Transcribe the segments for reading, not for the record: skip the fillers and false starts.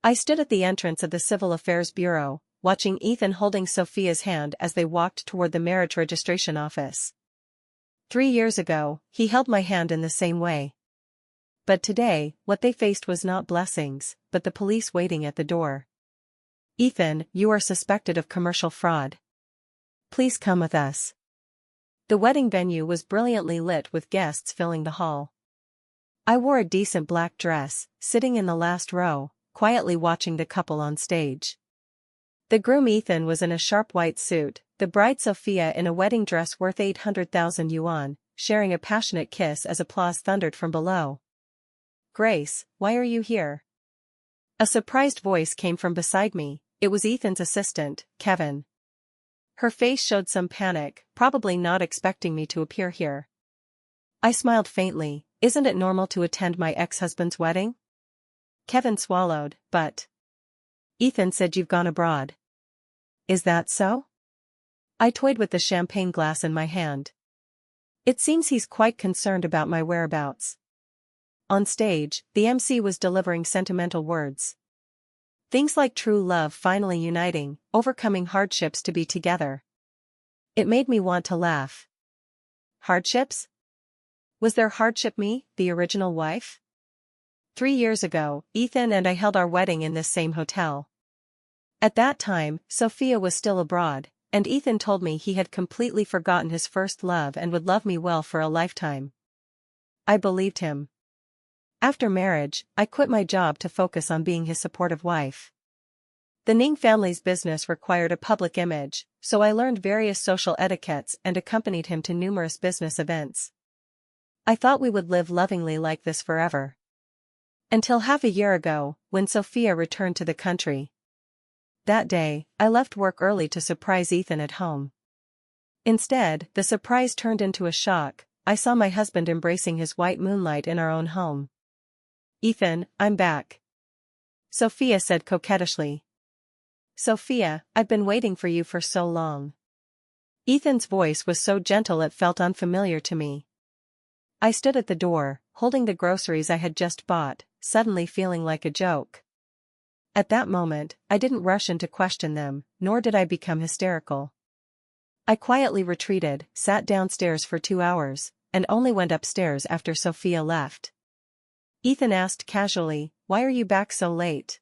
I stood at the entrance of the Civil Affairs Bureau, watching Ethan holding Sophia's hand as they walked toward the marriage registration office. 3 years ago, he held my hand in the same way. But today, what they faced was not blessings, but the police waiting at the door. "Ethan, you are suspected of commercial fraud. Please come with us." The wedding venue was brilliantly lit with guests filling the hall. I wore a decent black dress, sitting in the last row, quietly watching the couple on stage. The groom Ethan was in a sharp white suit, the bride Sophia in a wedding dress worth 800,000 yuan, sharing a passionate kiss as applause thundered from below. "Grace, why are you here?" A surprised voice came from beside me. It was Ethan's assistant, Kevin. Her face showed some panic, probably not expecting me to appear here. I smiled faintly. "Isn't it normal to attend my ex-husband's wedding?" Kevin swallowed, "But Ethan said you've gone abroad. Is that so?" I toyed with the champagne glass in my hand. "It seems he's quite concerned about my whereabouts." On stage, the MC was delivering sentimental words. Things like true love finally uniting, overcoming hardships to be together. It made me want to laugh. Hardships? Was there hardship me, the original wife? 3 years ago, Ethan and I held our wedding in this same hotel. At that time, Sophia was still abroad, and Ethan told me he had completely forgotten his first love and would love me well for a lifetime. I believed him. After marriage, I quit my job to focus on being his supportive wife. The Ning family's business required a public image, so I learned various social etiquettes and accompanied him to numerous business events. I thought we would live lovingly like this forever. Until half a year ago, when Sophia returned to the country. That day, I left work early to surprise Ethan at home. Instead, the surprise turned into a shock. I saw my husband embracing his white moonlight in our own home. "Ethan, I'm back," Sophia said coquettishly. "Sophia, I've been waiting for you for so long." Ethan's voice was so gentle it felt unfamiliar to me. I stood at the door, holding the groceries I had just bought, suddenly feeling like a joke. At that moment, I didn't rush in to question them, nor did I become hysterical. I quietly retreated, sat downstairs for 2 hours, and only went upstairs after Sophia left. Ethan asked casually, "Why are you back so late?"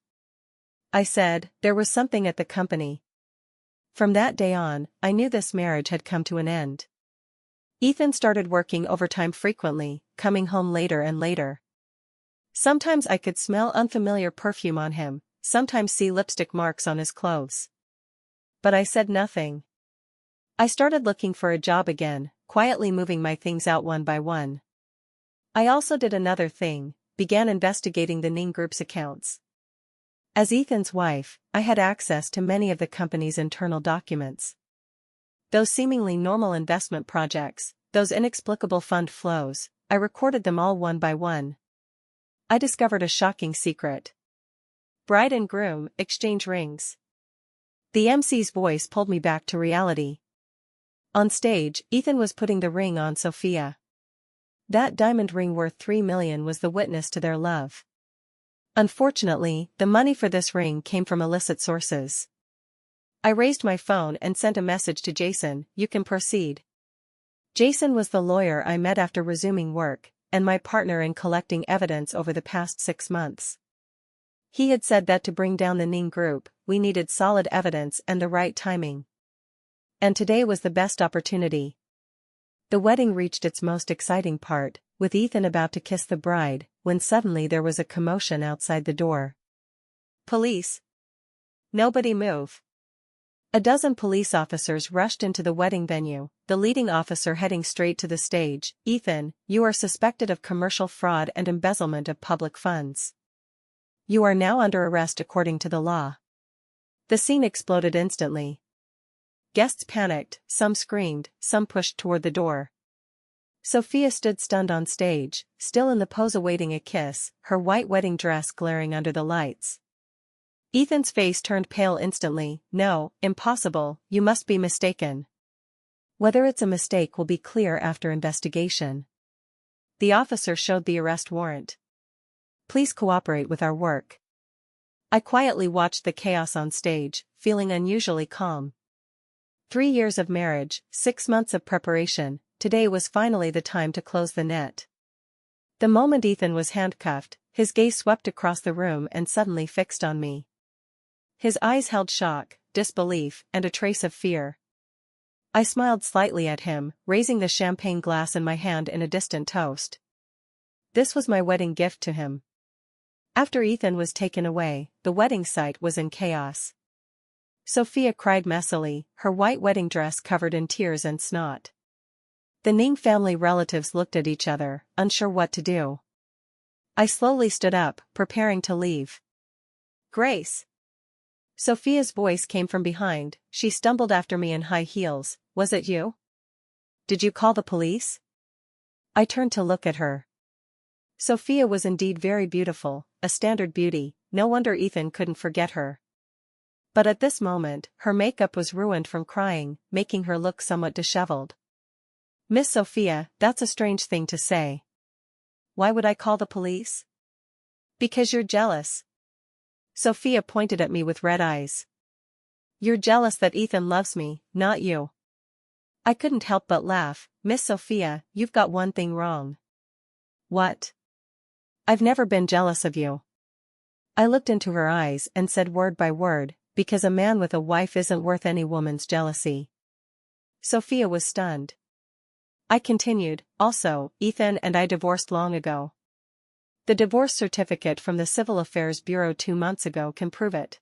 I said, "There was something at the company." From that day on, I knew this marriage had come to an end. Ethan started working overtime frequently, coming home later and later. Sometimes I could smell unfamiliar perfume on him, sometimes see lipstick marks on his clothes. But I said nothing. I started looking for a job again, quietly moving my things out one by one. I also did another thing, began investigating the Ning Group's accounts. As Ethan's wife, I had access to many of the company's internal documents. Those seemingly normal investment projects, those inexplicable fund flows, I recorded them all one by one. I discovered a shocking secret. Bride and groom exchange rings. The MC's voice pulled me back to reality. On stage, Ethan was putting the ring on Sophia. That diamond ring worth 3 million was the witness to their love. Unfortunately, the money for this ring came from illicit sources. I raised my phone and sent a message to Jason, "You can proceed." Jason was the lawyer I met after resuming work, and my partner in collecting evidence over the past 6 months. He had said that to bring down the Ning Group, we needed solid evidence and the right timing. And today was the best opportunity. The wedding reached its most exciting part, with Ethan about to kiss the bride, when suddenly there was a commotion outside the door. "Police! Nobody move!" A dozen police officers rushed into the wedding venue, the leading officer heading straight to the stage. "Ethan, you are suspected of commercial fraud and embezzlement of public funds. You are now under arrest according to the law." The scene exploded instantly. Guests panicked, some screamed, some pushed toward the door. Sophia stood stunned on stage, still in the pose awaiting a kiss, her white wedding dress glaring under the lights. Ethan's face turned pale instantly. "No, impossible, you must be mistaken." "Whether it's a mistake will be clear after investigation." The officer showed the arrest warrant. "Please cooperate with our work." I quietly watched the chaos on stage, feeling unusually calm. 3 years of marriage, 6 months of preparation, today was finally the time to close the net. The moment Ethan was handcuffed, his gaze swept across the room and suddenly fixed on me. His eyes held shock, disbelief, and a trace of fear. I smiled slightly at him, raising the champagne glass in my hand in a distant toast. This was my wedding gift to him. After Ethan was taken away, the wedding site was in chaos. Sophia cried messily, her white wedding dress covered in tears and snot. The Ning family relatives looked at each other, unsure what to do. I slowly stood up, preparing to leave. "Grace!" Sophia's voice came from behind. She stumbled after me in high heels. "Was it you? Did you call the police?" I turned to look at her. Sophia was indeed very beautiful, a standard beauty, no wonder Ethan couldn't forget her. But at this moment, her makeup was ruined from crying, making her look somewhat disheveled. "Miss Sophia, that's a strange thing to say." "Why would I call the police?" "Because you're jealous." Sophia pointed at me with red eyes. "You're jealous that Ethan loves me, not you." I couldn't help but laugh. "Miss Sophia, you've got one thing wrong." "What?" "I've never been jealous of you." I looked into her eyes and said word by word, "Because a man with a wife isn't worth any woman's jealousy." Sophia was stunned. I continued, "Also, Ethan and I divorced long ago. The divorce certificate from the Civil Affairs Bureau 2 months ago can prove it.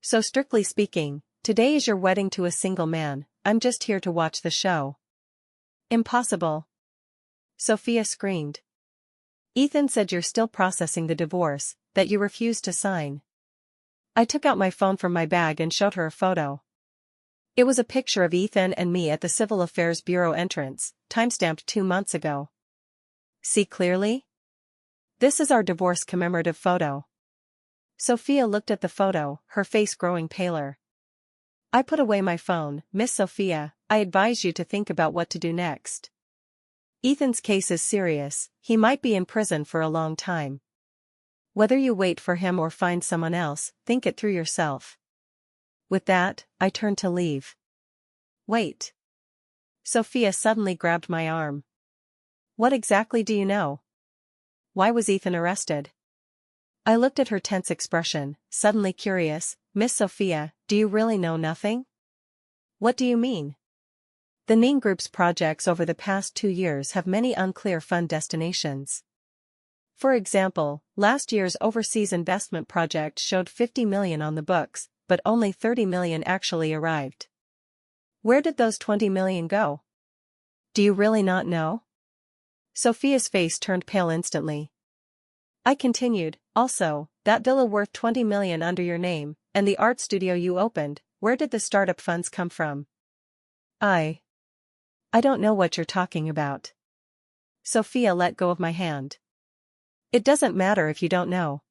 So strictly speaking, today is your wedding to a single man. I'm just here to watch the show." "Impossible!" Sophia screamed. "Ethan said you're still processing the divorce, that you refused to sign." I took out my phone from my bag and showed her a photo. It was a picture of Ethan and me at the Civil Affairs Bureau entrance, timestamped 2 months ago. "See clearly? This is our divorce commemorative photo." Sophia looked at the photo, her face growing paler. I put away my phone. "Miss Sophia, I advise you to think about what to do next. Ethan's case is serious, he might be in prison for a long time. Whether you wait for him or find someone else, think it through yourself." With that, I turned to leave. "Wait." Sophia suddenly grabbed my arm. "What exactly do you know? Why was Ethan arrested?" I looked at her tense expression, suddenly curious. "Miss Sophia, do you really know nothing?" "What do you mean?" "The Ning Group's projects over the past 2 years have many unclear fund destinations. For example, last year's overseas investment project showed 50 million on the books, but only 30 million actually arrived. Where did those 20 million go? Do you really not know?" Sophia's face turned pale instantly. I continued, "Also, that villa worth 20 million under your name, and the art studio you opened, where did the startup funds come from?" I don't know what you're talking about." Sophia let go of my hand. "It doesn't matter if you don't know."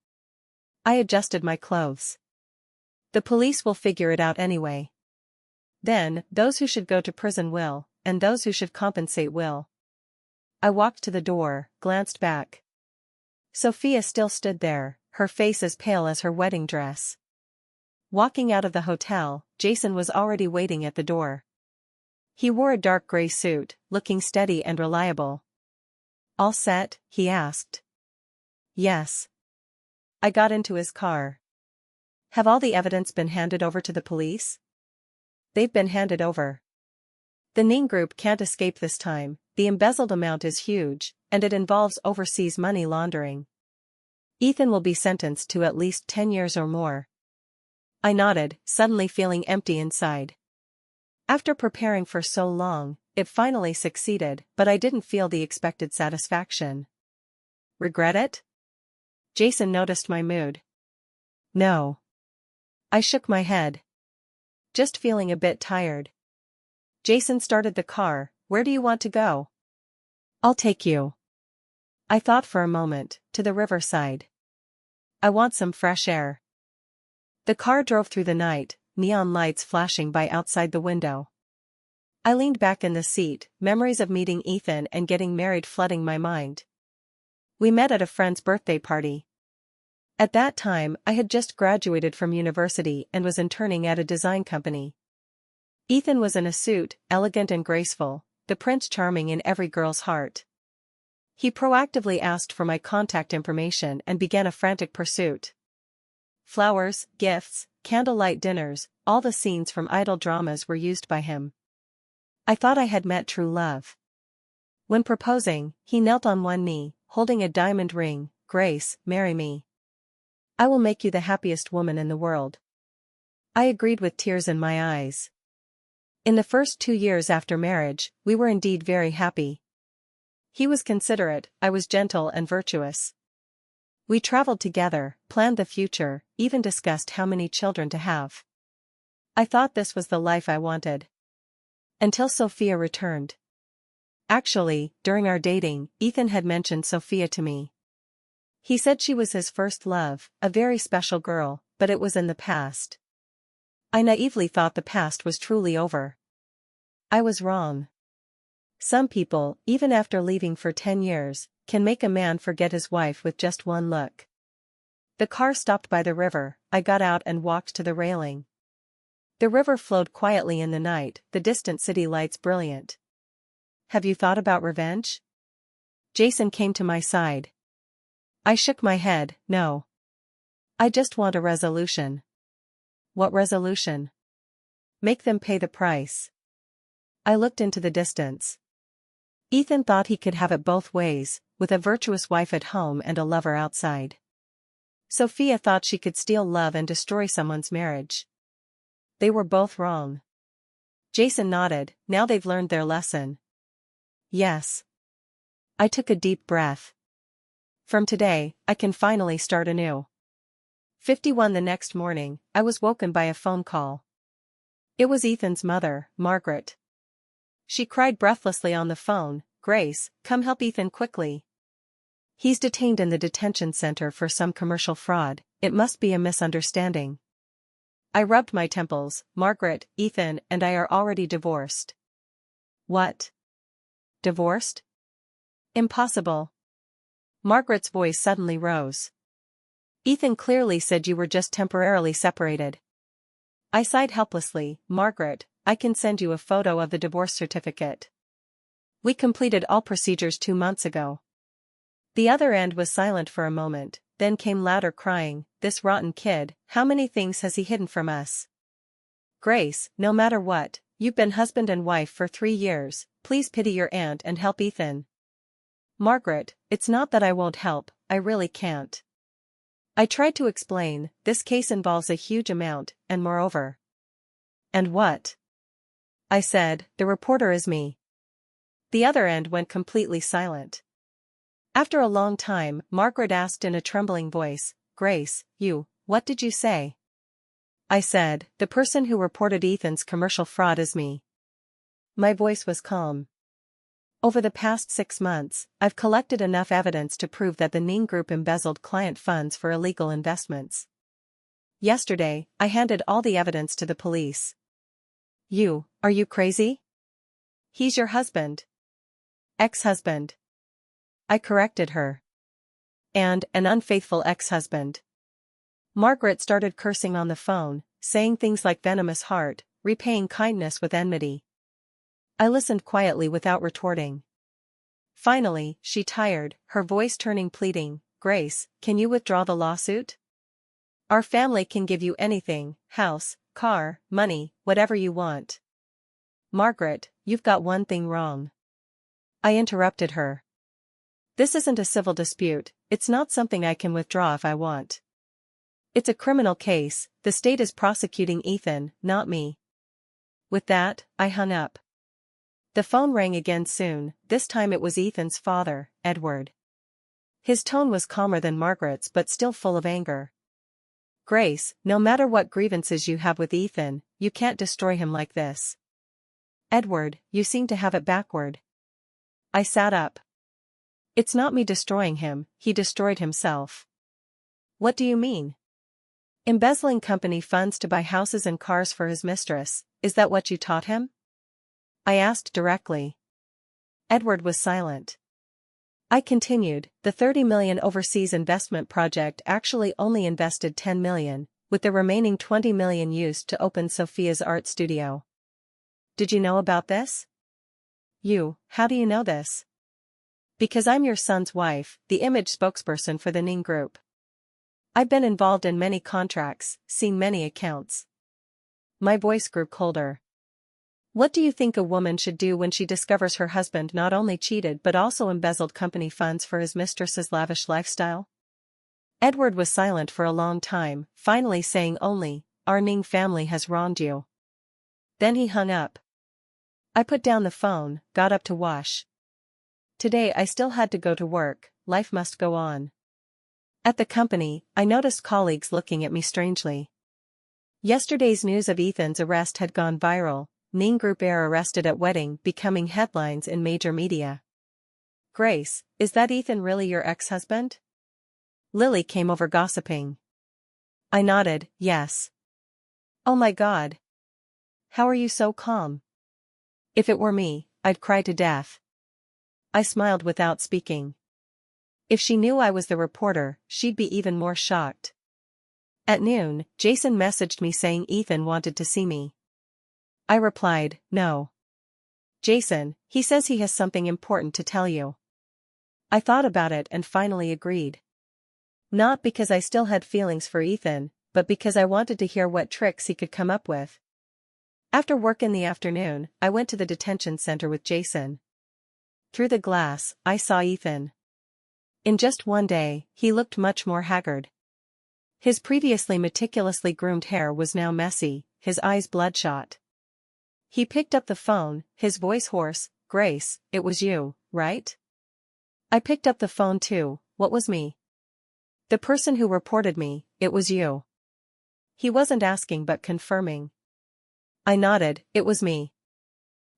I adjusted my clothes. "The police will figure it out anyway. Then, those who should go to prison will, and those who should compensate will." I walked to the door, glanced back. Sophia still stood there, her face as pale as her wedding dress. Walking out of the hotel, Jason was already waiting at the door. He wore a dark gray suit, looking steady and reliable. "All set?" he asked. "Yes." I got into his car. "Have all the evidence been handed over to the police?" "They've been handed over. The Ning Group can't escape this time. The embezzled amount is huge, and it involves overseas money laundering. Ethan will be sentenced to at least 10 years or more." I nodded, suddenly feeling empty inside. After preparing for so long, it finally succeeded, but I didn't feel the expected satisfaction. "Regret it?" Jason noticed my mood. "No." I shook my head. "Just feeling a bit tired." Jason started the car. "Where do you want to go?" "I'll take you." I thought for a moment. "To the riverside. I want some fresh air." The car drove through the night, neon lights flashing by outside the window. I leaned back in the seat, memories of meeting Ethan and getting married flooding my mind. We met at a friend's birthday party. At that time, I had just graduated from university and was interning at a design company. Ethan was in a suit, elegant and graceful, the prince charming in every girl's heart. He proactively asked for my contact information and began a frantic pursuit. Flowers, gifts, candlelight dinners, all the scenes from idol dramas were used by him. I thought I had met true love. When proposing, he knelt on one knee, holding a diamond ring. "Grace, marry me. I will make you the happiest woman in the world." I agreed with tears in my eyes. In the first 2 years after marriage, we were indeed very happy. He was considerate, I was gentle and virtuous. We traveled together, planned the future, even discussed how many children to have. I thought this was the life I wanted. Until Sophia returned. Actually, during our dating, Ethan had mentioned Sophia to me. He said she was his first love, a very special girl, but it was in the past. I naively thought the past was truly over. I was wrong. Some people, even after leaving for 10 years, can make a man forget his wife with just one look. The car stopped by the river. I got out and walked to the railing. The river flowed quietly in the night, the distant city lights brilliant. "Have you thought about revenge?" Jason came to my side. I shook my head, "No. I just want a resolution." "What resolution?" "Make them pay the price." I looked into the distance. Ethan thought he could have it both ways, with a virtuous wife at home and a lover outside. Sophia thought she could steal love and destroy someone's marriage. They were both wrong. Jason nodded. "Now they've learned their lesson." Yes. I took a deep breath. From today, I can finally start anew. 51 The next morning, I was woken by a phone call. It was Ethan's mother, Margaret. She cried breathlessly on the phone, "Grace, come help Ethan quickly. He's detained in the detention center for some commercial fraud. It must be a misunderstanding." I rubbed my temples. "Margaret, Ethan and I are already divorced." "What? Divorced? Impossible." Margaret's voice suddenly rose. "Ethan clearly said you were just temporarily separated." I sighed helplessly. "Margaret, I can send you a photo of the divorce certificate. We completed all procedures 2 months ago." The other end was silent for a moment, then came louder crying, "This rotten kid, how many things has he hidden from us? Grace, no matter what, you've been husband and wife for 3 years, please pity your aunt and help Ethan." "Margaret, it's not that I won't help, I really can't." I tried to explain, "This case involves a huge amount, and moreover." "And what?" I said, "The reporter is me." The other end went completely silent. After a long time, Margaret asked in a trembling voice, "Grace, what did you say?" I said, "The person who reported Ethan's commercial fraud is me." My voice was calm. "Over the past 6 months, I've collected enough evidence to prove that the Ning Group embezzled client funds for illegal investments. Yesterday, I handed all the evidence to the police." Are you crazy? He's your husband." "Ex-husband." I corrected her. "And an unfaithful ex-husband." Margaret started cursing on the phone, saying things like venomous heart, repaying kindness with enmity. I listened quietly without retorting. Finally, she tired, her voice turning pleading, "Grace, can you withdraw the lawsuit? Our family can give you anything, house, car, money, whatever you want." "Margaret, you've got one thing wrong." I interrupted her. "This isn't a civil dispute, it's not something I can withdraw if I want. It's a criminal case, the state is prosecuting Ethan, not me." With that, I hung up. The phone rang again soon, this time it was Ethan's father, Edward. His tone was calmer than Margaret's but still full of anger. "Grace, no matter what grievances you have with Ethan, you can't destroy him like this." "Edward, you seem to have it backward." I sat up. "It's not me destroying him, he destroyed himself." "What do you mean?" "Embezzling company funds to buy houses and cars for his mistress, is that what you taught him?" I asked directly. Edward was silent. I continued, the 30 million overseas investment project actually only invested 10 million, with the remaining 20 million used to open Sophia's art studio. Did you know about this? How do you know this? Because I'm your son's wife, the image spokesperson for the Ning Group. I've been involved in many contracts, seen many accounts. My voice grew colder. What do you think a woman should do when she discovers her husband not only cheated but also embezzled company funds for his mistress's lavish lifestyle? Edward was silent for a long time, finally saying only, "Our Ning family has wronged you." Then he hung up. I put down the phone, got up to wash. Today I still had to go to work, life must go on. At the company, I noticed colleagues looking at me strangely. Yesterday's news of Ethan's arrest had gone viral, Ning Group heir arrested at wedding becoming headlines in major media. "Grace, is that Ethan really your ex-husband?" Lily came over gossiping. I nodded, yes. "Oh my God. How are you so calm?" "If it were me, I'd cry to death." I smiled without speaking. If she knew I was the reporter, she'd be even more shocked. At noon, Jason messaged me saying Ethan wanted to see me. I replied, "No. Jason, he says he has something important to tell you." I thought about it and finally agreed. Not because I still had feelings for Ethan, but because I wanted to hear what tricks he could come up with. After work in the afternoon, I went to the detention center with Jason. Through the glass, I saw Ethan. In just one day, he looked much more haggard. His previously meticulously groomed hair was now messy, his eyes bloodshot. He picked up the phone, his voice hoarse. "Grace, it was you, right?" I picked up the phone too. "What was me?" "The person who reported me, it was you." He wasn't asking but confirming. I nodded, "It was me."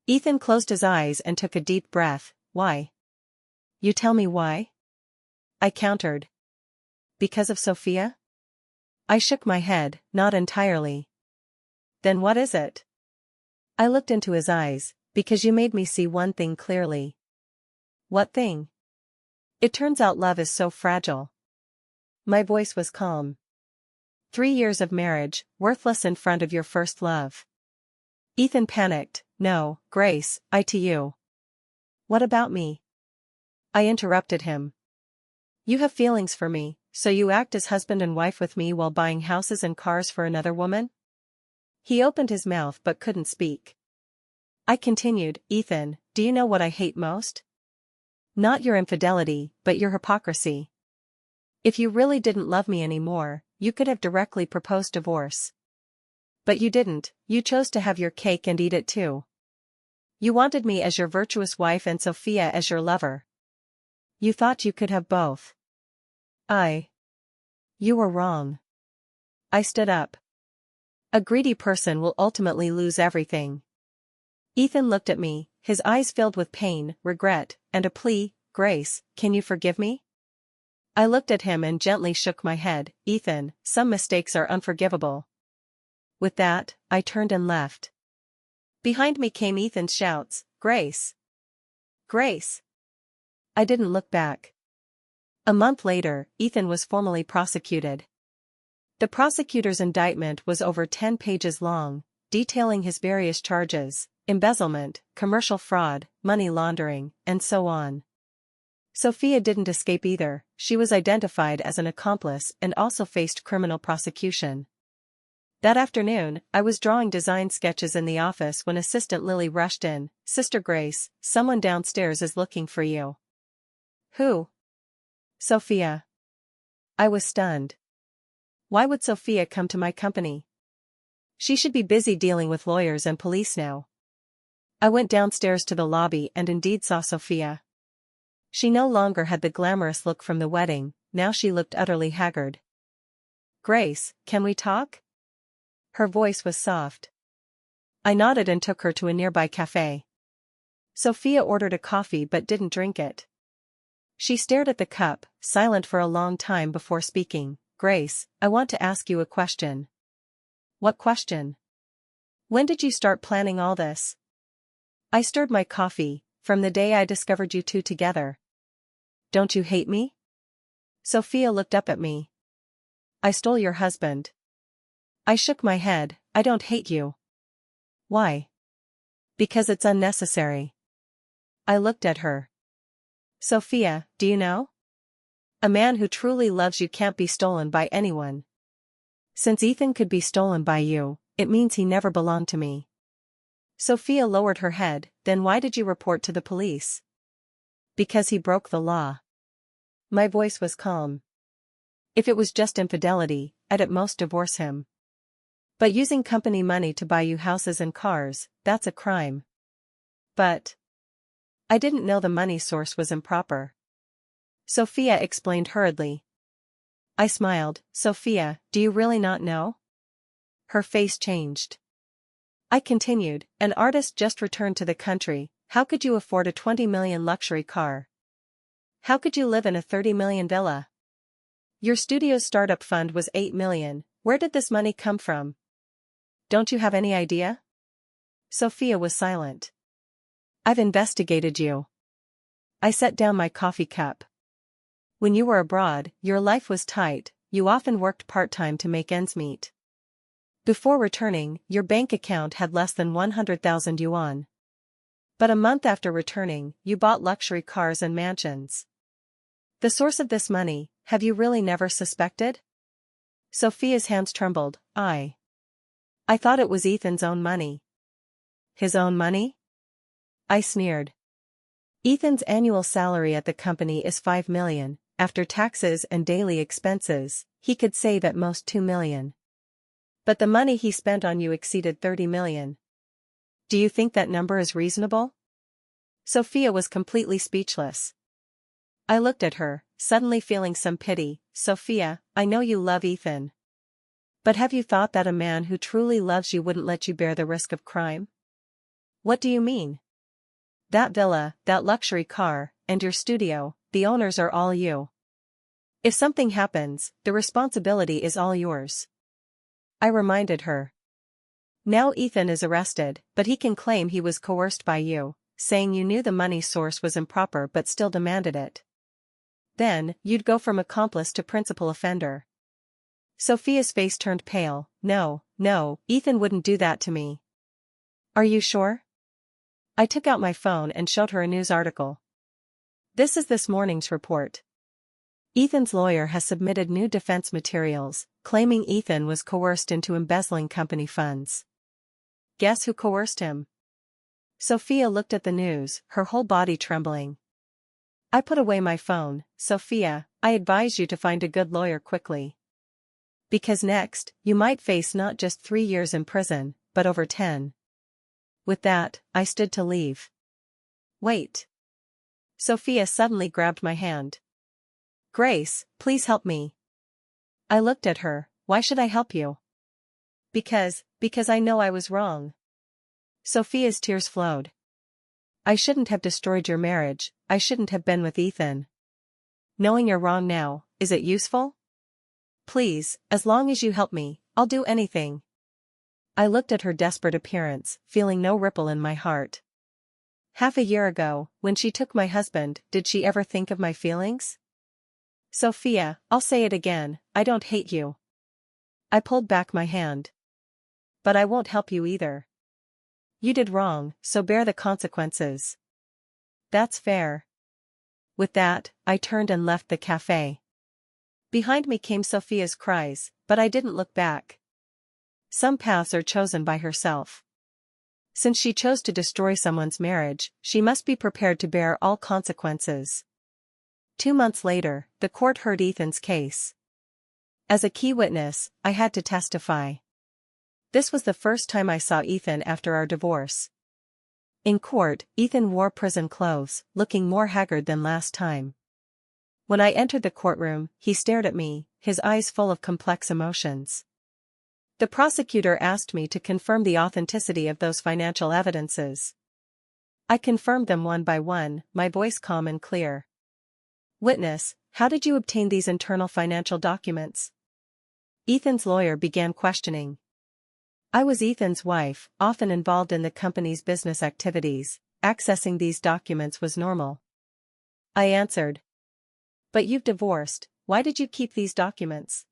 Ethan closed his eyes and took a deep breath. "Why?" "You tell me why?" I countered. "Because of Sophia?" I shook my head, "Not entirely." "Then what is it?" I looked into his eyes. "Because you made me see one thing clearly." "What thing?" "It turns out love is so fragile." My voice was calm. 3 years of marriage, worthless in front of your first love. Ethan panicked. "No, Grace, I to you." "What about me?" I interrupted him. "You have feelings for me, so you act as husband and wife with me while buying houses and cars for another woman?" He opened his mouth but couldn't speak. I continued, "Ethan, do you know what I hate most? Not your infidelity, but your hypocrisy. If you really didn't love me anymore, you could have directly proposed divorce. But you didn't, you chose to have your cake and eat it too. You wanted me as your virtuous wife and Sophia as your lover. You thought you could have both. You were wrong." I stood up. A greedy person will ultimately lose everything. Ethan looked at me, his eyes filled with pain, regret, and a plea. "Grace, can you forgive me?" I looked at him and gently shook my head. "Ethan, some mistakes are unforgivable." With that, I turned and left. Behind me came Ethan's shouts, "Grace! Grace!" I didn't look back. A month later, Ethan was formally prosecuted. The prosecutor's indictment was over 10 pages long, detailing his various charges: embezzlement, commercial fraud, money laundering, and so on. Sophia didn't escape either. She was identified as an accomplice and also faced criminal prosecution. That afternoon, I was drawing design sketches in the office when Assistant Lily rushed in. "Sister Grace, someone downstairs is looking for you." "Who?" "Sophia." I was stunned. Why would Sophia come to my company? She should be busy dealing with lawyers and police now. I went downstairs to the lobby and indeed saw Sophia. She no longer had the glamorous look from the wedding, now she looked utterly haggard. "Grace, can we talk?" Her voice was soft. I nodded and took her to a nearby cafe. Sophia ordered a coffee but didn't drink it. She stared at the cup, silent for a long time before speaking. "Grace, I want to ask you a question." "What question?" "When did you start planning all this?" I stirred my coffee. "From the day I discovered you two together." Don't you hate me? Sophia looked up at me. I stole your husband. I shook my head. I don't hate you. Why? Because it's unnecessary. I looked at her. Sophia, do you know? A man who truly loves you can't be stolen by anyone. Since Ethan could be stolen by you, it means he never belonged to me. Sophia lowered her head. Then why did you report to the police? Because he broke the law. My voice was calm. If it was just infidelity, I'd at most divorce him. But using company money to buy you houses and cars, that's a crime. But I didn't know the money source was improper. Sophia explained hurriedly. I smiled. Sophia, do you really not know? Her face changed. I continued, an artist just returned to the country. How could you afford a 20 million luxury car? How could you live in a 30 million villa? Your studio's startup fund was 8 million. Where did this money come from? Don't you have any idea? Sophia was silent. I've investigated you. I set down my coffee cup. When you were abroad, your life was tight, you often worked part-time to make ends meet. Before returning, your bank account had less than 100,000 yuan. But a month after returning, you bought luxury cars and mansions. The source of this money, have you really never suspected? Sophia's hands trembled. I thought it was Ethan's own money. His own money? I sneered. Ethan's annual salary at the company is 5 million, after taxes and daily expenses, he could save at most 2 million. But the money he spent on you exceeded 30 million. Do you think that number is reasonable? Sophia was completely speechless. I looked at her, suddenly feeling some pity. Sophia, I know you love Ethan. But have you thought that a man who truly loves you wouldn't let you bear the risk of crime? What do you mean? That villa, that luxury car, and your studio, the owners are all you. If something happens, the responsibility is all yours. I reminded her. Now Ethan is arrested, but he can claim he was coerced by you, saying you knew the money source was improper but still demanded it. Then, you'd go from accomplice to principal offender. Sophia's face turned pale. No, Ethan wouldn't do that to me. Are you sure? I took out my phone and showed her a news article. This is this morning's report. Ethan's lawyer has submitted new defense materials, claiming Ethan was coerced into embezzling company funds. Guess who coerced him? Sophia looked at the news, her whole body trembling. I put away my phone. Sophia, I advise you to find a good lawyer quickly. Because next, you might face not just 3 years in prison, but over 10. With that, I stood to leave. Wait. Sophia suddenly grabbed my hand. Grace, please help me. I looked at her. Why should I help you? Because I know I was wrong. Sophia's tears flowed. I shouldn't have destroyed your marriage, I shouldn't have been with Ethan. Knowing you're wrong now, is it useful? Please, as long as you help me, I'll do anything. I looked at her desperate appearance, feeling no ripple in my heart. Half a year ago, when she took my husband, did she ever think of my feelings? Sophia, I'll say it again, I don't hate you. I pulled back my hand. But I won't help you either. You did wrong, so bear the consequences. That's fair. With that, I turned and left the cafe. Behind me came Sophia's cries, but I didn't look back. Some paths are chosen by herself. Since she chose to destroy someone's marriage, she must be prepared to bear all consequences. 2 months later, the court heard Ethan's case. As a key witness, I had to testify. This was the first time I saw Ethan after our divorce. In court, Ethan wore prison clothes, looking more haggard than last time. When I entered the courtroom, he stared at me, his eyes full of complex emotions. The prosecutor asked me to confirm the authenticity of those financial evidences. I confirmed them one by one, my voice calm and clear. Witness, how did you obtain these internal financial documents? Ethan's lawyer began questioning. I was Ethan's wife, often involved in the company's business activities. Accessing these documents was normal. I answered. But you've divorced, why did you keep these documents?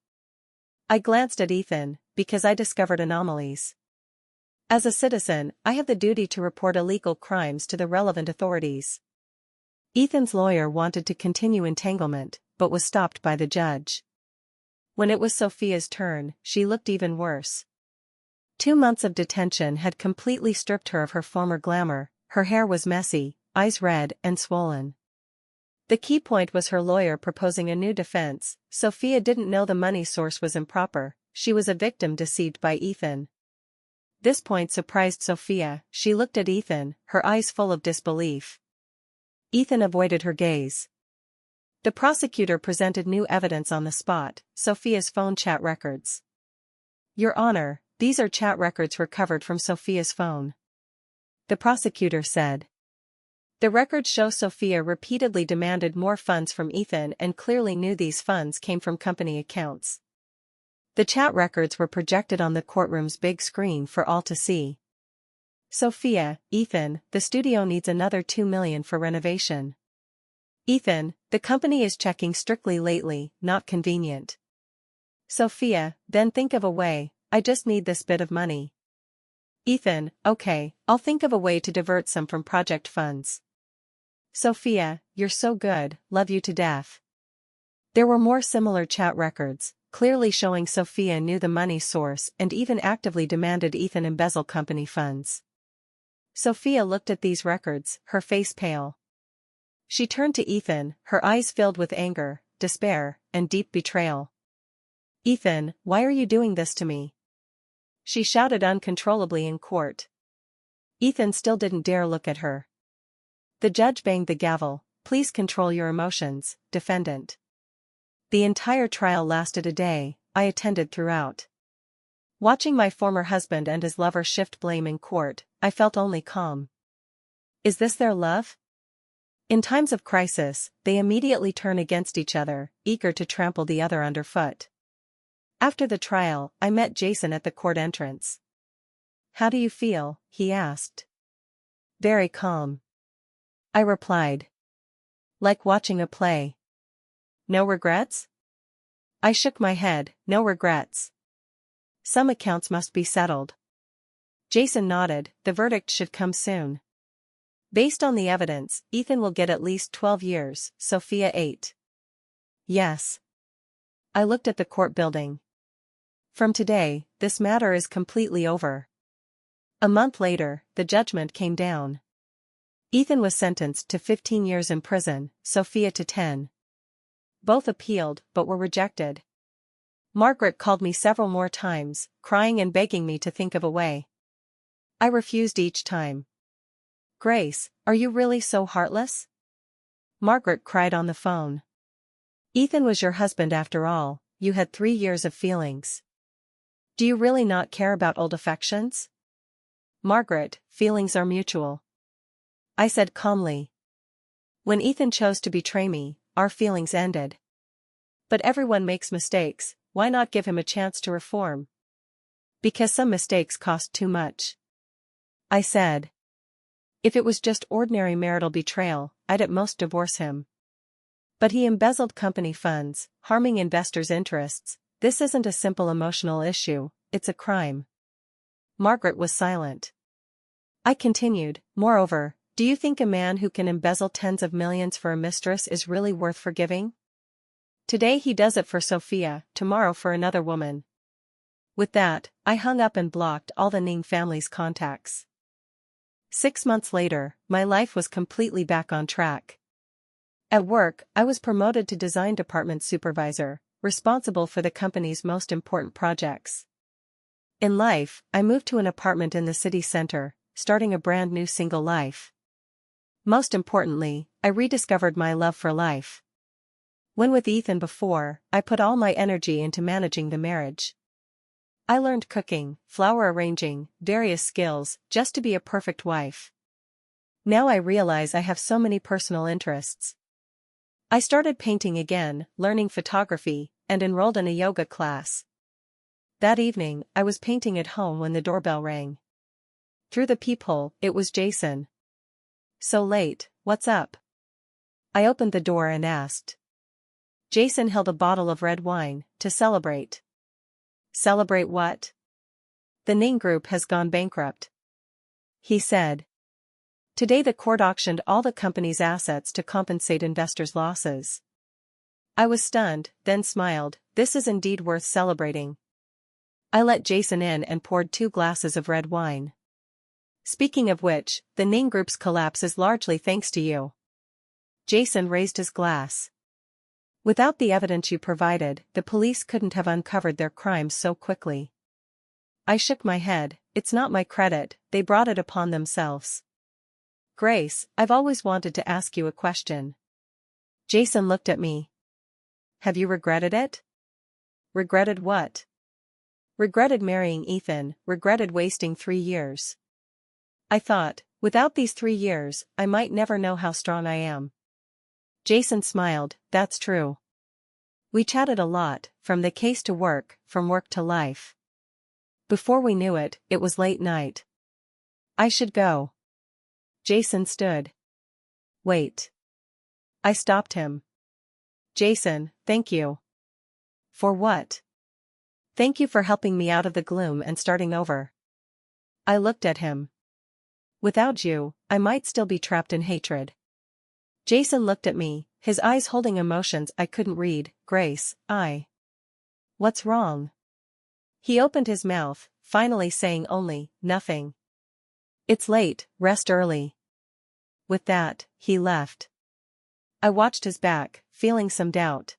I glanced at Ethan, because I discovered anomalies. As a citizen, I have the duty to report illegal crimes to the relevant authorities. Ethan's lawyer wanted to continue entanglement, but was stopped by the judge. When it was Sophia's turn, she looked even worse. 2 months of detention had completely stripped her of her former glamour. Her hair was messy, eyes red and swollen. The key point was her lawyer proposing a new defense. Sophia didn't know the money source was improper, she was a victim deceived by Ethan. This point surprised Sophia. She looked at Ethan, her eyes full of disbelief. Ethan avoided her gaze. The prosecutor presented new evidence on the spot, Sophia's phone chat records. Your Honor, these are chat records recovered from Sophia's phone. The prosecutor said. The records show Sophia repeatedly demanded more funds from Ethan and clearly knew these funds came from company accounts. The chat records were projected on the courtroom's big screen for all to see. Sophia, Ethan, the studio needs another $2 million for renovation. Ethan, the company is checking strictly lately, not convenient. Sophia, then think of a way, I just need this bit of money. Ethan, okay, I'll think of a way to divert some from project funds. Sophia, you're so good, love you to death. There were more similar chat records, clearly showing Sophia knew the money source and even actively demanded Ethan embezzle company funds. Sophia looked at these records, her face pale. She turned to Ethan, her eyes filled with anger, despair, and deep betrayal. Ethan, why are you doing this to me? She shouted uncontrollably in court. Ethan still didn't dare look at her. The judge banged the gavel. Please control your emotions, defendant. The entire trial lasted a day. I attended throughout. Watching my former husband and his lover shift blame in court, I felt only calm. Is this their love? In times of crisis, they immediately turn against each other, eager to trample the other underfoot. After the trial, I met Jason at the court entrance. How do you feel? He asked. Very calm. I replied. Like watching a play. No regrets? I shook my head, no regrets. Some accounts must be settled. Jason nodded, the verdict should come soon. Based on the evidence, Ethan will get at least 12 years, Sophia 8. Yes. I looked at the court building. From today, this matter is completely over. A month later, the judgment came down. Ethan was sentenced to 15 years in prison, Sophia to 10. Both appealed, but were rejected. Margaret called me several more times, crying and begging me to think of a way. I refused each time. Grace, are you really so heartless? Margaret cried on the phone. Ethan was your husband after all, you had 3 years of feelings. Do you really not care about old affections? Margaret, feelings are mutual. I said calmly. When Ethan chose to betray me, our feelings ended. But everyone makes mistakes, why not give him a chance to reform? Because some mistakes cost too much. I said. If it was just ordinary marital betrayal, I'd at most divorce him. But he embezzled company funds, harming investors' interests. This isn't a simple emotional issue, it's a crime. Margaret was silent. I continued, moreover, do you think a man who can embezzle tens of millions for a mistress is really worth forgiving? Today he does it for Sophia, tomorrow for another woman. With that, I hung up and blocked all the Ning family's contacts. 6 months later, my life was completely back on track. At work, I was promoted to design department supervisor, responsible for the company's most important projects. In life, I moved to an apartment in the city center, starting a brand new single life. Most importantly, I rediscovered my love for life. When with Ethan before, I put all my energy into managing the marriage. I learned cooking, flower arranging, various skills, just to be a perfect wife. Now I realize I have so many personal interests. I started painting again, learning photography, and enrolled in a yoga class. That evening, I was painting at home when the doorbell rang. Through the peephole, it was Jason. So late, what's up? I opened the door and asked. Jason held a bottle of red wine, to celebrate. Celebrate what? The Ning Group has gone bankrupt, he said. Today the court auctioned all the company's assets to compensate investors' losses. I was stunned, then smiled. This is indeed worth celebrating. I let Jason in and poured 2 glasses of red wine. Speaking of which, the Ning Group's collapse is largely thanks to you. Jason raised his glass. Without the evidence you provided, the police couldn't have uncovered their crimes so quickly. I shook my head. It's not my credit, they brought it upon themselves. Grace, I've always wanted to ask you a question. Jason looked at me. Have you regretted it? Regretted what? Regretted marrying Ethan, regretted wasting 3 years. I thought, without these 3 years, I might never know how strong I am. Jason smiled. That's true. We chatted a lot, from the case to work, from work to life. Before we knew it, it was late night. I should go. Jason stood. Wait. I stopped him. Jason, thank you. For what? Thank you for helping me out of the gloom and starting over. I looked at him. Without you, I might still be trapped in hatred. Jason looked at me, his eyes holding emotions I couldn't read. Grace, What's wrong? He opened his mouth, finally saying only, nothing. It's late, rest early. With that, he left. I watched his back, feeling some doubt.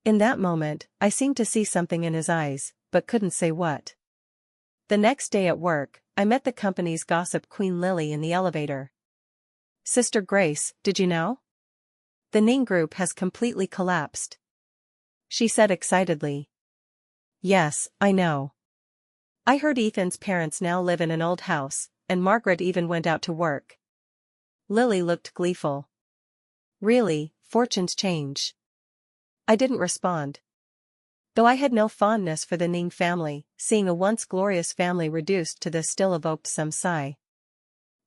In that moment, I seemed to see something in his eyes, but couldn't say what. The next day at work, I met the company's gossip queen Lily in the elevator. Sister Grace, did you know? The Ning Group has completely collapsed. She said excitedly. Yes, I know. I heard Ethan's parents now live in an old house, and Margaret even went out to work. Lily looked gleeful. Really, fortunes change. I didn't respond. Though I had no fondness for the Ning family, seeing a once glorious family reduced to this still evoked some sigh.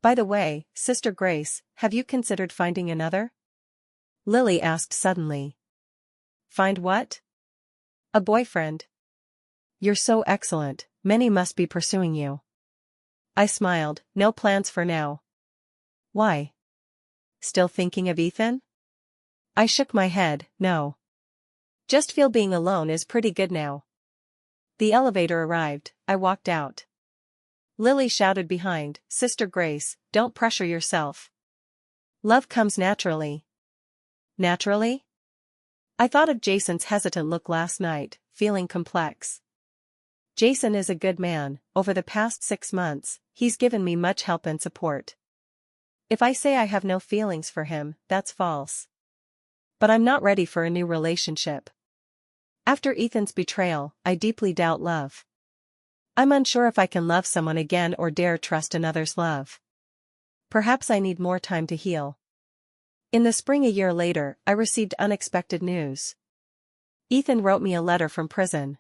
By the way, Sister Grace, have you considered finding another? Lily asked suddenly. Find what? A boyfriend. You're so excellent, many must be pursuing you. I smiled. No plans for now. Why? Still thinking of Ethan? I shook my head. No. Just feel being alone is pretty good now. The elevator arrived. I walked out. Lily shouted behind, Sister Grace, don't pressure yourself. Love comes naturally. Naturally? I thought of Jason's hesitant look last night, feeling complex. Jason is a good man. Over the past 6 months, he's given me much help and support. If I say I have no feelings for him, that's false. But I'm not ready for a new relationship. After Ethan's betrayal, I deeply doubt love. I'm unsure if I can love someone again or dare trust another's love. Perhaps I need more time to heal. In the spring a year later, I received unexpected news. Ethan wrote me a letter from prison.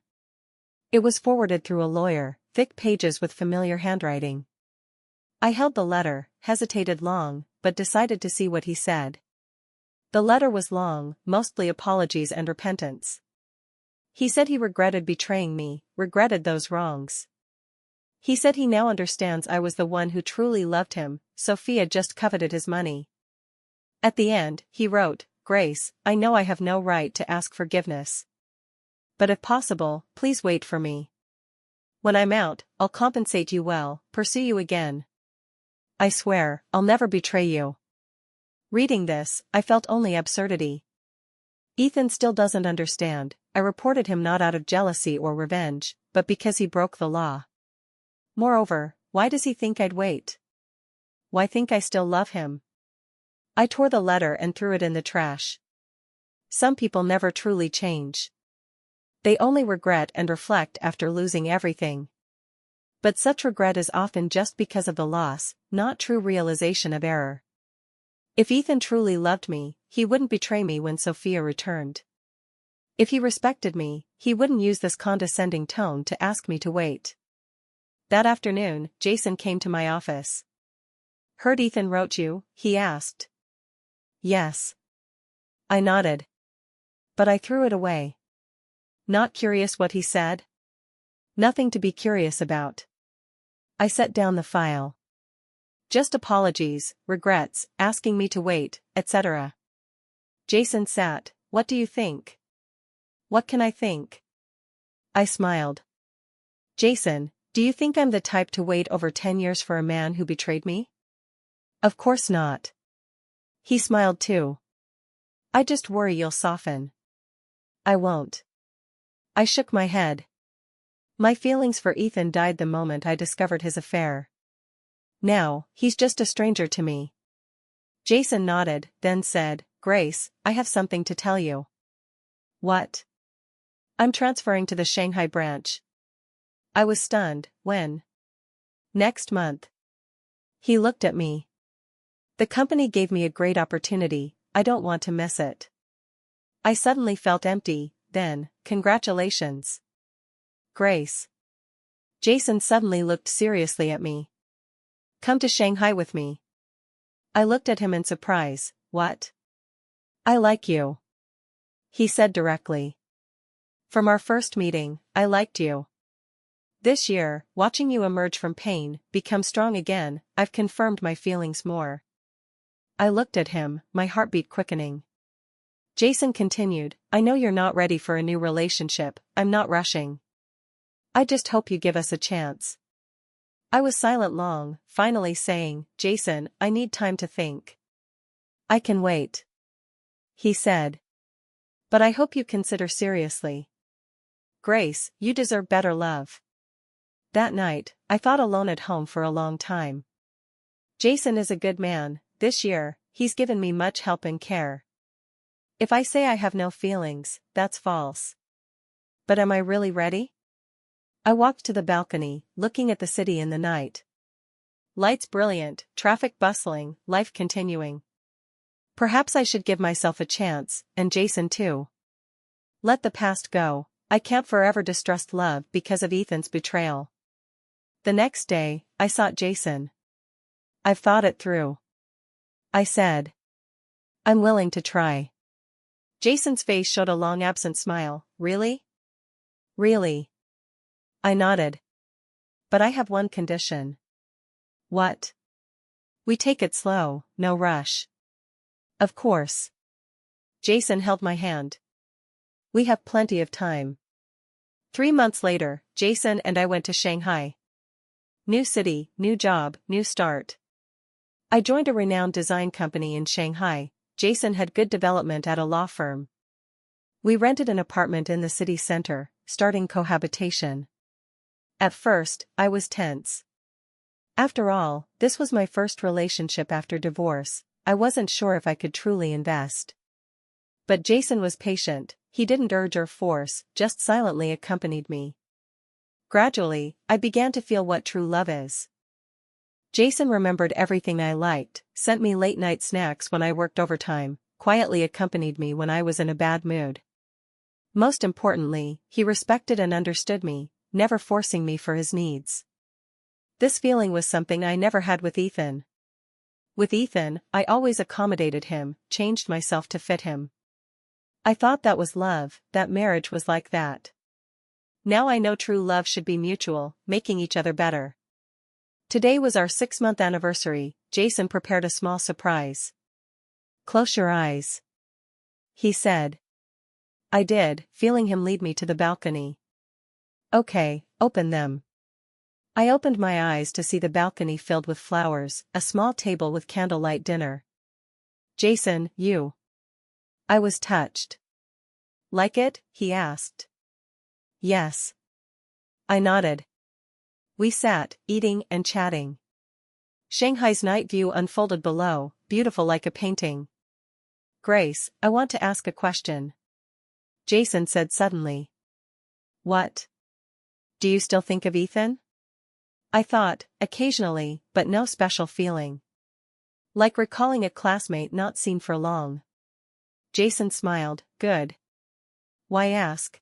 It was forwarded through a lawyer, thick pages with familiar handwriting. I held the letter, hesitated long, but decided to see what he said. The letter was long, mostly apologies and repentance. He said he regretted betraying me, regretted those wrongs. He said he now understands I was the one who truly loved him, Sophia just coveted his money. At the end, he wrote, Grace, I know I have no right to ask forgiveness. But if possible, please wait for me. When I'm out, I'll compensate you well, pursue you again. I swear, I'll never betray you. Reading this, I felt only absurdity. Ethan still doesn't understand. I reported him not out of jealousy or revenge, but because he broke the law. Moreover, why does he think I'd wait? Why think I still love him? I tore the letter and threw it in the trash. Some people never truly change. They only regret and reflect after losing everything. But such regret is often just because of the loss, not true realization of error. If Ethan truly loved me, he wouldn't betray me when Sophia returned. If he respected me, he wouldn't use this condescending tone to ask me to wait. That afternoon, Jason came to my office. Heard Ethan wrote you? He asked. Yes. I nodded. But I threw it away. Not curious what he said? Nothing to be curious about. I set down the file. Just apologies, regrets, asking me to wait, etc. Jason sat. What do you think? What can I think? I smiled. Jason, do you think I'm the type to wait over 10 years for a man who betrayed me? Of course not. He smiled too. I just worry you'll soften. I won't. I shook my head. My feelings for Ethan died the moment I discovered his affair. Now, he's just a stranger to me. Jason nodded, then said, Grace, I have something to tell you. What? I'm transferring to the Shanghai branch. I was stunned. When? Next month. He looked at me. The company gave me a great opportunity, I don't want to miss it. I suddenly felt empty, then, congratulations. Grace. Jason suddenly looked seriously at me. Come to Shanghai with me. I looked at him in surprise. What? I like you. He said directly. From our first meeting, I liked you. This year, watching you emerge from pain, become strong again, I've confirmed my feelings more. I looked at him, my heartbeat quickening. Jason continued, I know you're not ready for a new relationship, I'm not rushing. I just hope you give us a chance. I was silent long, finally saying, Jason, I need time to think. I can wait. He said. But I hope you consider seriously. Grace, you deserve better love. That night, I thought alone at home for a long time. Jason is a good man, this year, he's given me much help and care. If I say I have no feelings, that's false. But am I really ready? I walked to the balcony, looking at the city in the night. Lights brilliant, traffic bustling, life continuing. Perhaps I should give myself a chance, and Jason too. Let the past go, I can't forever distrust love because of Ethan's betrayal. The next day, I sought Jason. I've thought it through. I said. I'm willing to try. Jason's face showed a long absent smile. Really? Really? I nodded. But I have one condition. What? We take it slow, no rush. Of course. Jason held my hand. We have plenty of time. 3 months later, Jason and I went to Shanghai. New city, new job, new start. I joined a renowned design company in Shanghai. Jason had good development at a law firm. We rented an apartment in the city center, starting cohabitation. At first, I was tense. After all, this was my first relationship after divorce, I wasn't sure if I could truly invest. But Jason was patient, he didn't urge or force, just silently accompanied me. Gradually, I began to feel what true love is. Jason remembered everything I liked, sent me late-night snacks when I worked overtime, quietly accompanied me when I was in a bad mood. Most importantly, he respected and understood me, never forcing me for his needs. This feeling was something I never had with Ethan. With Ethan, I always accommodated him, changed myself to fit him. I thought that was love, that marriage was like that. Now I know true love should be mutual, making each other better. Today was our 6-month anniversary. Jason prepared a small surprise. Close your eyes. He said. I did, feeling him lead me to the balcony. Okay, open them. I opened my eyes to see the balcony filled with flowers, a small table with candlelight dinner. Jason, you. I was touched. Like it? He asked. Yes. I nodded. We sat, eating and chatting. Shanghai's night view unfolded below, beautiful like a painting. Grace, I want to ask a question. Jason said suddenly. What? Do you still think of Ethan? I thought, occasionally, but no special feeling. Like recalling a classmate not seen for long. Jason smiled, good. Why ask?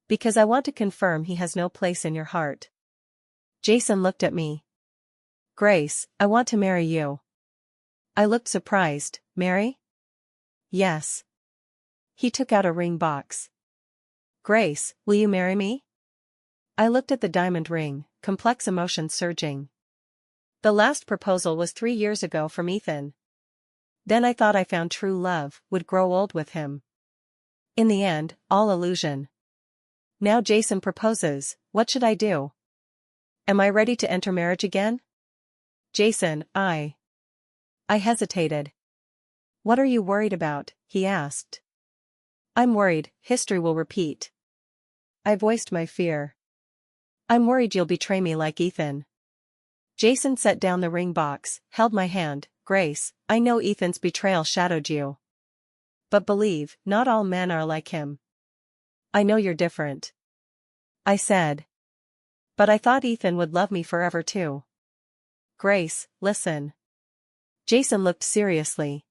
Because I want to confirm he has no place in your heart. Jason looked at me. Grace, I want to marry you. I looked surprised. Marry? Yes. He took out a ring box. "Grace, will you marry me?" I looked at the diamond ring, complex emotions surging. The last proposal was 3 years ago from Ethan. Then I thought I found true love, would grow old with him. In the end, all illusion. Now Jason proposes, what should I do? Am I ready to enter marriage again? Jason, I hesitated. "What are you worried about?" he asked. "I'm worried history will repeat." I voiced my fear. "I'm worried you'll betray me like Ethan." Jason set down the ring box, held my hand. "Grace, I know Ethan's betrayal shadowed you. But believe, not all men are like him. I know you're different." I said. "But I thought Ethan would love me forever too." "Grace, listen." Jason looked seriously.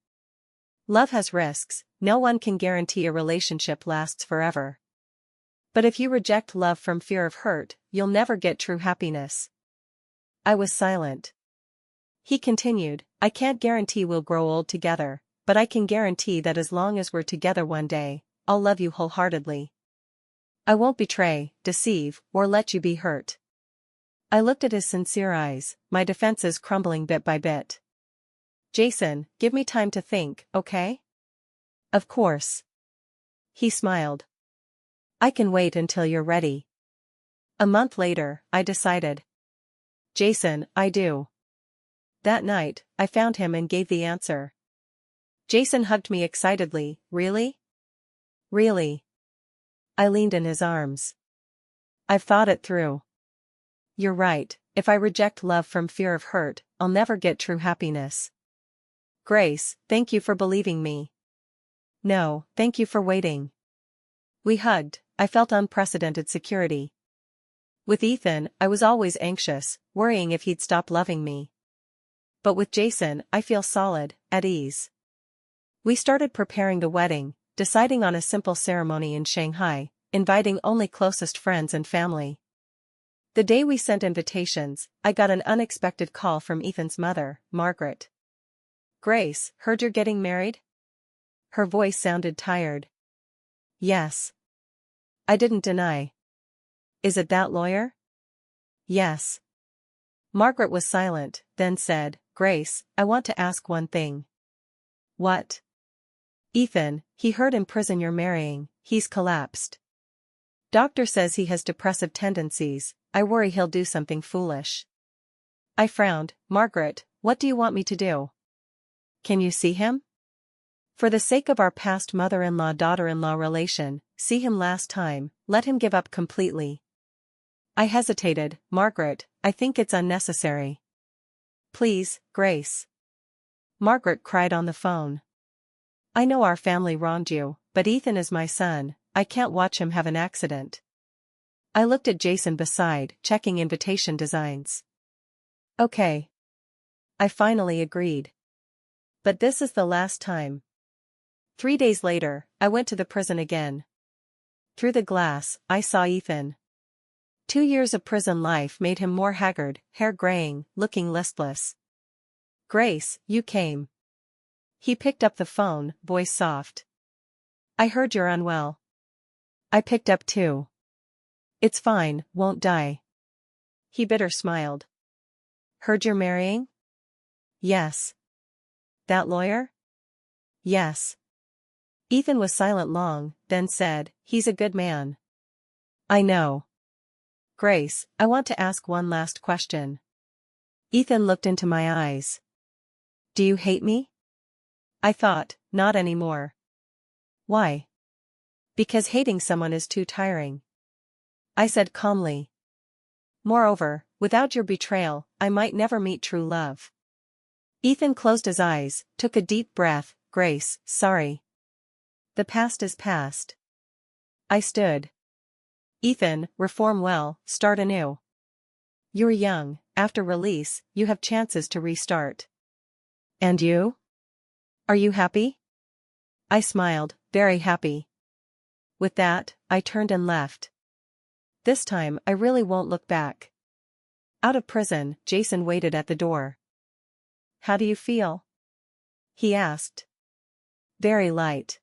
"Love has risks, no one can guarantee a relationship lasts forever. But if you reject love from fear of hurt, you'll never get true happiness." I was silent. He continued, "I can't guarantee we'll grow old together, but I can guarantee that as long as we're together one day, I'll love you wholeheartedly. I won't betray, deceive, or let you be hurt." I looked at his sincere eyes, my defenses crumbling bit by bit. "Jason, give me time to think, okay?" "Of course." He smiled. "I can wait until you're ready." A month later, I decided. "Jason, I do." That night, I found him and gave the answer. Jason hugged me excitedly. "Really?" "Really." I leaned in his arms. "I've thought it through. You're right, if I reject love from fear of hurt, I'll never get true happiness. Grace, thank you for believing me." "No, thank you for waiting." We hugged. I felt unprecedented security. With Ethan, I was always anxious, worrying if he'd stop loving me. But with Jason, I feel solid, at ease. We started preparing the wedding, deciding on a simple ceremony in Shanghai, inviting only closest friends and family. The day we sent invitations, I got an unexpected call from Ethan's mother, Margaret. "Grace, heard you're getting married?" Her voice sounded tired. "Yes." I didn't deny. "Is it that lawyer?" "Yes." Margaret was silent, then said, "Grace, I want to ask one thing." "What?" "Ethan, he heard in prison you're marrying, he's collapsed. Doctor says he has depressive tendencies, I worry he'll do something foolish." I frowned. "Margaret, what do you want me to do? Can you see him?" "For the sake of our past mother-in-law-daughter-in-law relation, see him last time, let him give up completely." I hesitated. "Margaret, I think it's unnecessary." "Please, Grace." Margaret cried on the phone. "I know our family wronged you, but Ethan is my son, I can't watch him have an accident." I looked at Jason beside, checking invitation designs. "Okay." I finally agreed. "But this is the last time." 3 days later, I went to the prison again. Through the glass, I saw Ethan. 2 years of prison life made him more haggard, hair graying, looking listless. "Grace, you came." He picked up the phone, voice soft. "I heard you're unwell." I picked up too. "It's fine, won't die." He bitter smiled. "Heard you're marrying?" "Yes." "That lawyer?" "Yes." Ethan was silent long, then said, "He's a good man." "I know." "Grace, I want to ask one last question." Ethan looked into my eyes. "Do you hate me?" I thought, not anymore. "Why?" "Because hating someone is too tiring." I said calmly. "Moreover, without your betrayal, I might never meet true love." Ethan closed his eyes, took a deep breath. "Grace, sorry. The past is past." I stood. "Ethan, reform well, start anew. You're young, after release, you have chances to restart." "And you? Are you happy?" I smiled, very happy. With that, I turned and left. This time I really won't look back. Out of prison, Jason waited at the door. "How do you feel?" he asked. "Very light."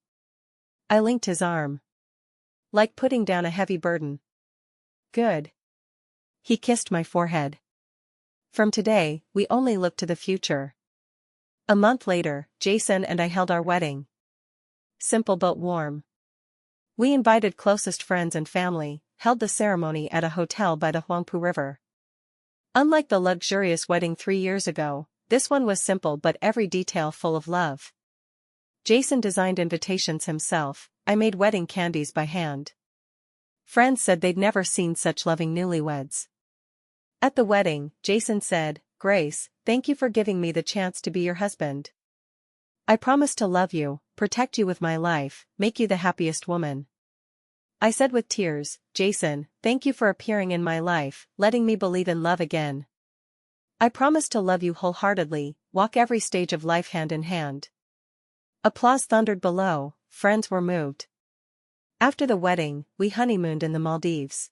I linked his arm. Like putting down a heavy burden. Good. He kissed my forehead. From today, we only look to the future. A month later, Jason and I held our wedding. Simple but warm. We invited closest friends and family, held the ceremony at a hotel by the Huangpu River. Unlike the luxurious wedding 3 years ago, this one was simple but every detail full of love. Jason designed invitations himself, I made wedding candies by hand. Friends said they'd never seen such loving newlyweds. At the wedding, Jason said, "Grace, thank you for giving me the chance to be your husband. I promise to love you, protect you with my life, make you the happiest woman." I said with tears, "Jason, thank you for appearing in my life, letting me believe in love again. I promise to love you wholeheartedly, walk every stage of life hand in hand." Applause thundered below, friends were moved. After the wedding, we honeymooned in the Maldives.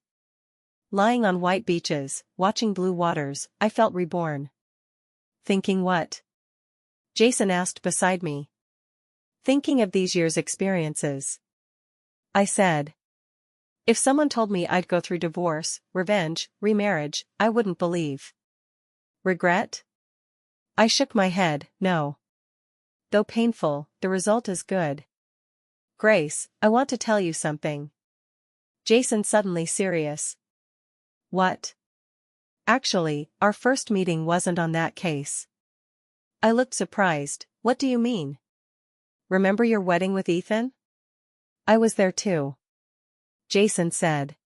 Lying on white beaches, watching blue waters, I felt reborn. Thinking what? Jason asked beside me. Thinking of these years' experiences. I said. If someone told me I'd go through divorce, revenge, remarriage, I wouldn't believe. Regret? I shook my head, no. Though painful, the result is good. Grace, I want to tell you something. Jason suddenly serious. What? Actually, our first meeting wasn't on that case. I looked surprised. What do you mean? Remember your wedding with Ethan? I was there too. Jason said.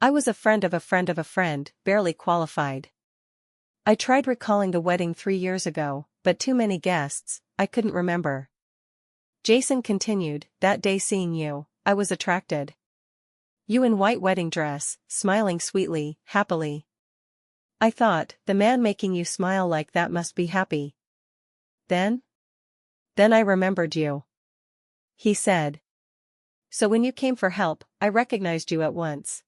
I was a friend of a friend of a friend, barely qualified. I tried recalling the wedding 3 years ago, but too many guests, I couldn't remember. Jason continued, that day seeing you, I was attracted. You in white wedding dress, smiling sweetly, happily. I thought, the man making you smile like that must be happy. Then I remembered you. He said. So when you came for help, I recognized you at once.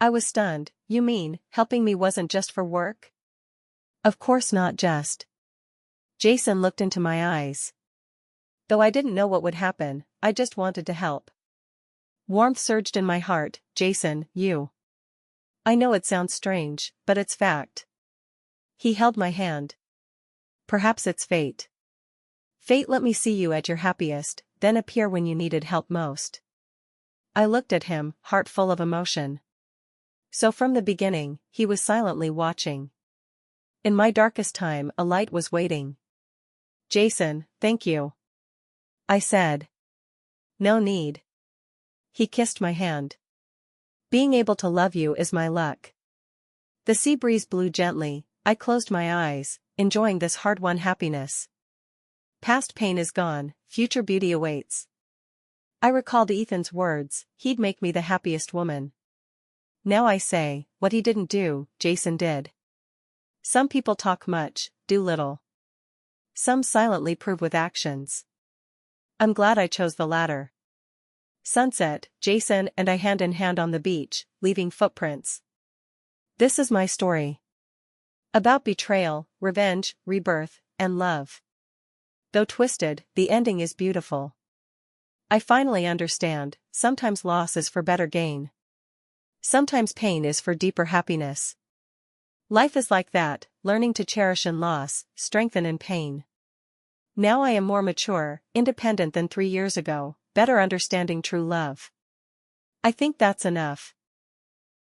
I was stunned. You mean, helping me wasn't just for work? Of course not just. Jason looked into my eyes. Though I didn't know what would happen, I just wanted to help. Warmth surged in my heart. Jason, you. I know it sounds strange, but it's fact. He held my hand. Perhaps it's fate. Fate let me see you at your happiest, then appear when you needed help most. I looked at him, heart full of emotion. So from the beginning, he was silently watching. In my darkest time, a light was waiting. Jason, thank you. I said. No need. He kissed my hand. Being able to love you is my luck. The sea breeze blew gently, I closed my eyes, enjoying this hard-won happiness. Past pain is gone, future beauty awaits. I recalled Ethan's words, he'd make me the happiest woman. Now I say, what he didn't do, Jason did. Some people talk much, do little. Some silently prove with actions. I'm glad I chose the latter. Sunset, Jason and I hand in hand on the beach, leaving footprints. This is my story. About betrayal, revenge, rebirth, and love. Though twisted, the ending is beautiful. I finally understand, sometimes loss is for better gain. Sometimes pain is for deeper happiness. Life is like that, learning to cherish in loss, strengthen in pain. Now I am more mature, independent than 3 years ago, better understanding true love. I think that's enough.